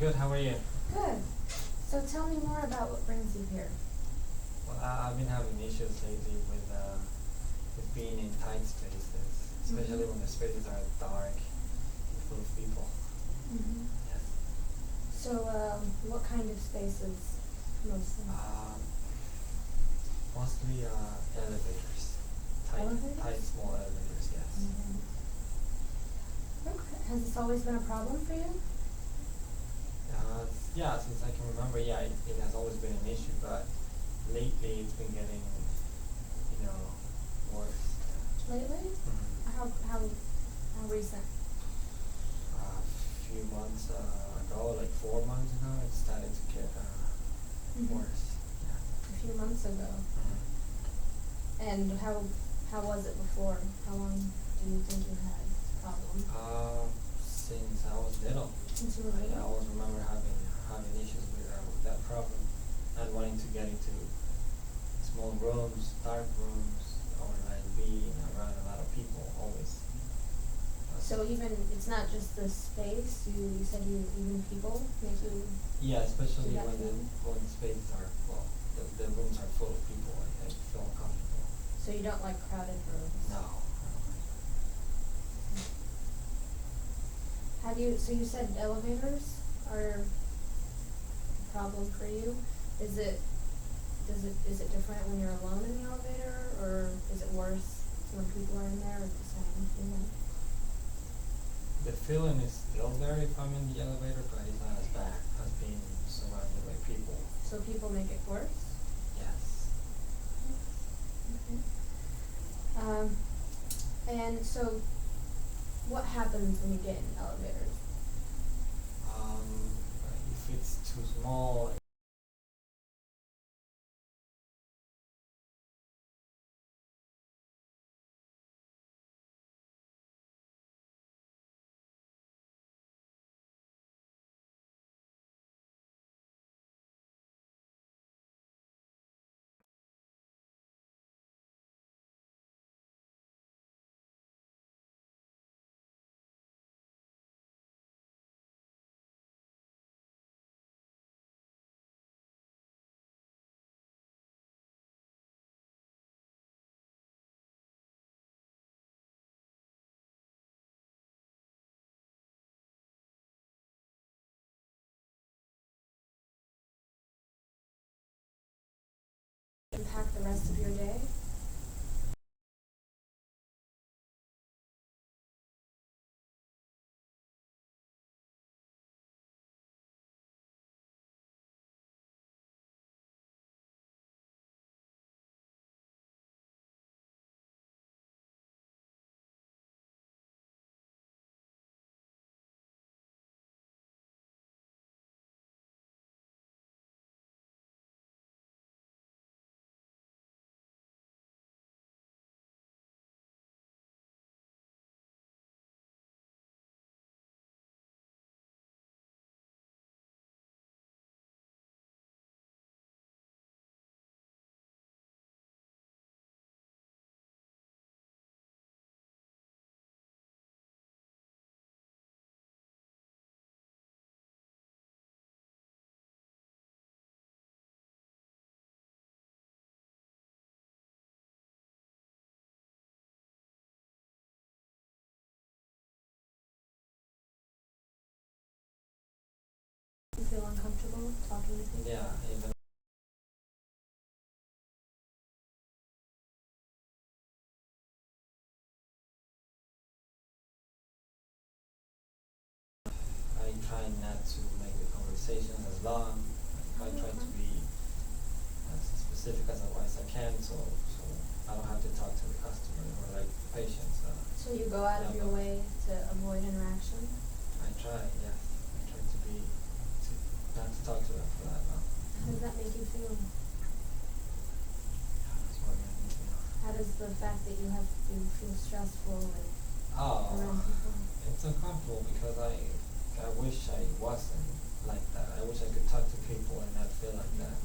good. How are you? Good. So tell me more about what brings you here. Well, I've been having issues lately with being in tight spaces, especially when the spaces are dark and full of people. Mm-hmm. Yes. So, what kind of spaces mostly? Mostly elevators. Elevators? Tight, small elevators. Yes. Mm-hmm. Okay. Has this always been a problem for you? Yeah, since I can remember, yeah, it has always been an issue, but lately it's been getting, worse. Lately? Mm-hmm. How recent? A few months ago, like 4 months ago, it started to get worse. Yeah. A few months ago. Mm-hmm. And how was it before? How long do you think you had this problem? Since I was little. Since you were I little? always remember having issues with that problem, not wanting to get into small rooms, dark rooms, or like being around a lot of people always. So it's not just the space. You said even people make you. Yeah, especially that feeling? when the spaces are the rooms are full of people. I feel uncomfortable. So you don't like crowded rooms? No. I don't like So you said elevators are a problem for you. Is it different when you're alone in the elevator, or is it worse when people are in there, or the same feeling? The feeling is still there if I'm in the elevator, but it's not as bad as being surrounded by people. So people make it worse? Yes. Okay. And so what happens when you get in elevators? If it's too small. Impact the rest of your day? You feel uncomfortable talking to people? Yeah, even. I try not to make the conversation as long. I try to be as specific as I can, so I don't have to talk to the customer or like the patients. So you go out of your way to avoid interaction? I try, yes. I try to not to talk to them for that long. How does that make you feel? That's what makes me feel. How does the fact that you feel stressful and around Oh, people? it's uncomfortable because I wish I wasn't like that. I wish I could talk to people and not feel like that.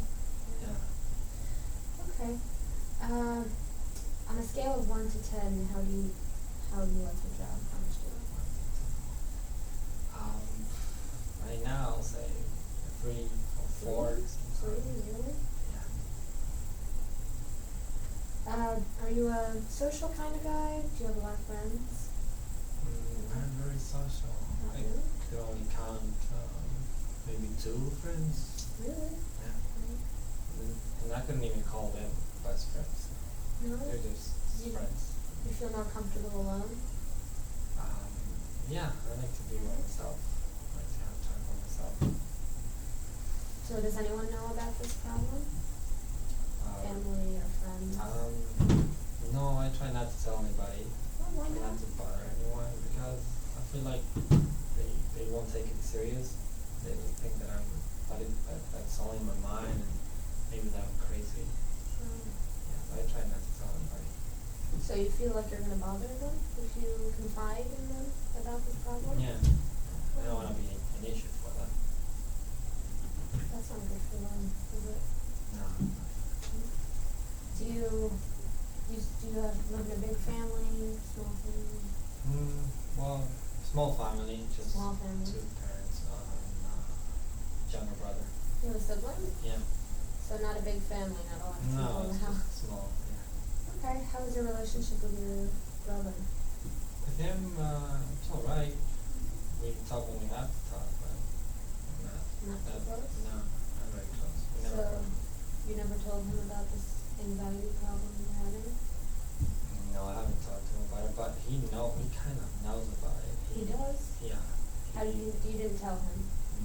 Yeah. Okay. On a scale of 1 to 10, how do you like your job? How much do you like it? Right now I'll say social kind of guy? Do you have a lot of friends? I'm very social. Not I really? could only count maybe 2 friends. Really? Yeah. And I couldn't even call them best friends. No? They're just You- friends. You feel more comfortable alone? Yeah, I like to be by myself. I like to have time for myself. So does anyone know about this problem? Family or friends? No, I try not to tell anybody. Oh, why Try not? not to bother anyone because I feel like they won't take it serious. They will think that that's all in my mind and maybe that I'm crazy. Yeah, but I try not to tell anybody. So you feel like you're gonna bother them if you confide in them about this problem? Yeah. I don't want to be an issue for them. That's not good for them, is it? No. Do you live in a big family, small family? Well, small family, just Small family. 2 parents, younger brother. You have a sibling? Yeah. So not a big family, not a lot of people No, in it's the house. just small. Yeah. Okay, how is your relationship with your brother? With him, it's alright. We talk when we have to talk, but Not too close? No, not very close. We never So talk. you never told him about this anxiety problem you're having? No, I haven't talked to him about it, but he kind of knows about it. He does? Yeah. How did you didn't tell him?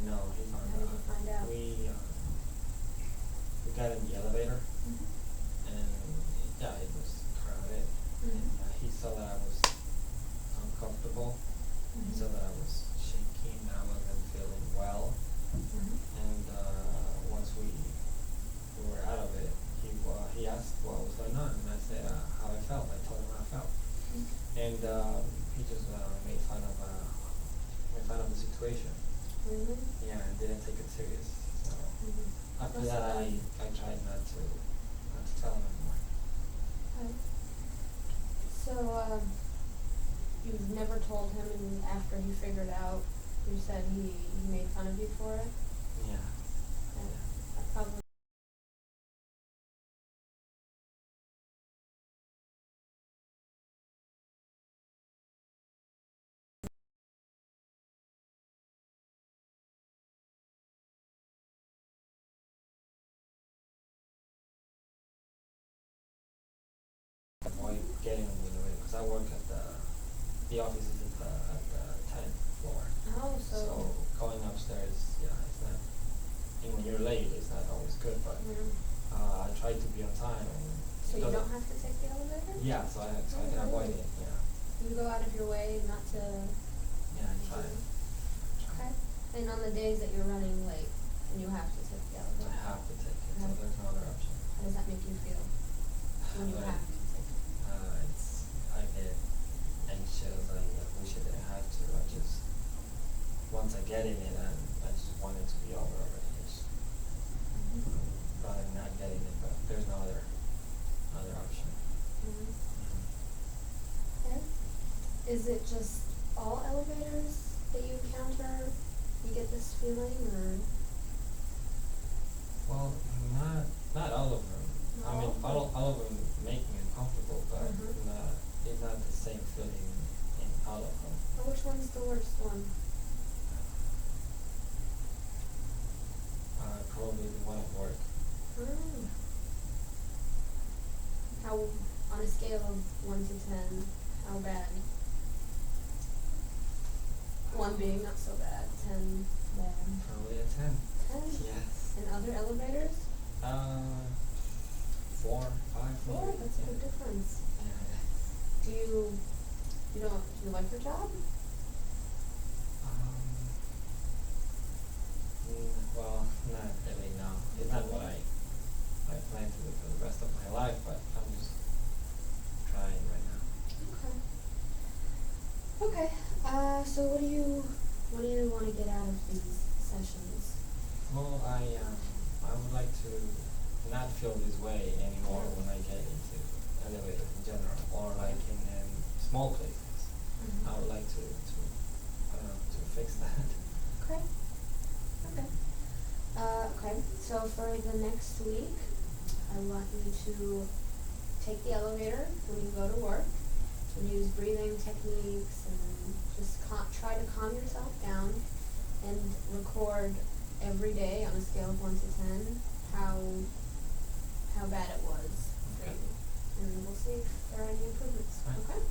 No, he found How out. did you find out? We got in the elevator, and yeah, it was crowded, and he saw that I was uncomfortable. He saw that I was shaking, that I wasn't feeling well, and once we were out of it, he asked what was going on, and I said how I felt. I told him how I felt, and he just made fun of the situation. Really? Yeah, and didn't take it serious. So after That's that, okay. I tried not to tell him anymore. Okay. So, you've never told him, and after he figured out, you said he made fun of you for it? Yeah. That probably. Avoid getting on the elevator because I work at the office is at the 10th floor. Oh, so. Going upstairs, yeah, it's not. And when you're late, it's not always good, but I try to be on time. And So you doesn't- don't have to take the elevator? Yeah, so I can avoid it. Yeah. You go out of your way not to. Yeah, I try. Okay. And on the days that you're running late and you have to take the elevator? I have to take it, so Okay. there's no other option. How does that make you feel when you Like, have to take it? I get anxious. I wish I didn't have to. Once I get in it, I just want it to be over already. Rather not getting it, but there's no other option. Okay. Is it just all elevators that you encounter, you get this feeling, or? Well, not all of them. I mean, No? all of them make me uncomfortable, but it's not the same feeling in all of them. Or which one's the worst one? Probably the one at work. How, on a scale of 1 to 10, how bad? 1 being not so bad, 10 bad. Probably a 10. 10? Yes. And other elevators? 4, 5. 4? maybe. That's a big difference. Yeah. Do you like your job? Well, not really, no. It's not what I plan to do for the rest of my life, but I'm just trying right now. Okay. So what do you want to get out of these sessions? Well, I would like to not feel this way anymore when I get into elevators in general, or like in small places. I would like to I don't know, to fix that. Okay. Okay, so for the next week, I want you to take the elevator when you go to work and use breathing techniques and just try to calm yourself down and record every day on a scale of 1 to 10 how bad it was for Okay. you. And we'll see if there are any improvements. Fine. Okay?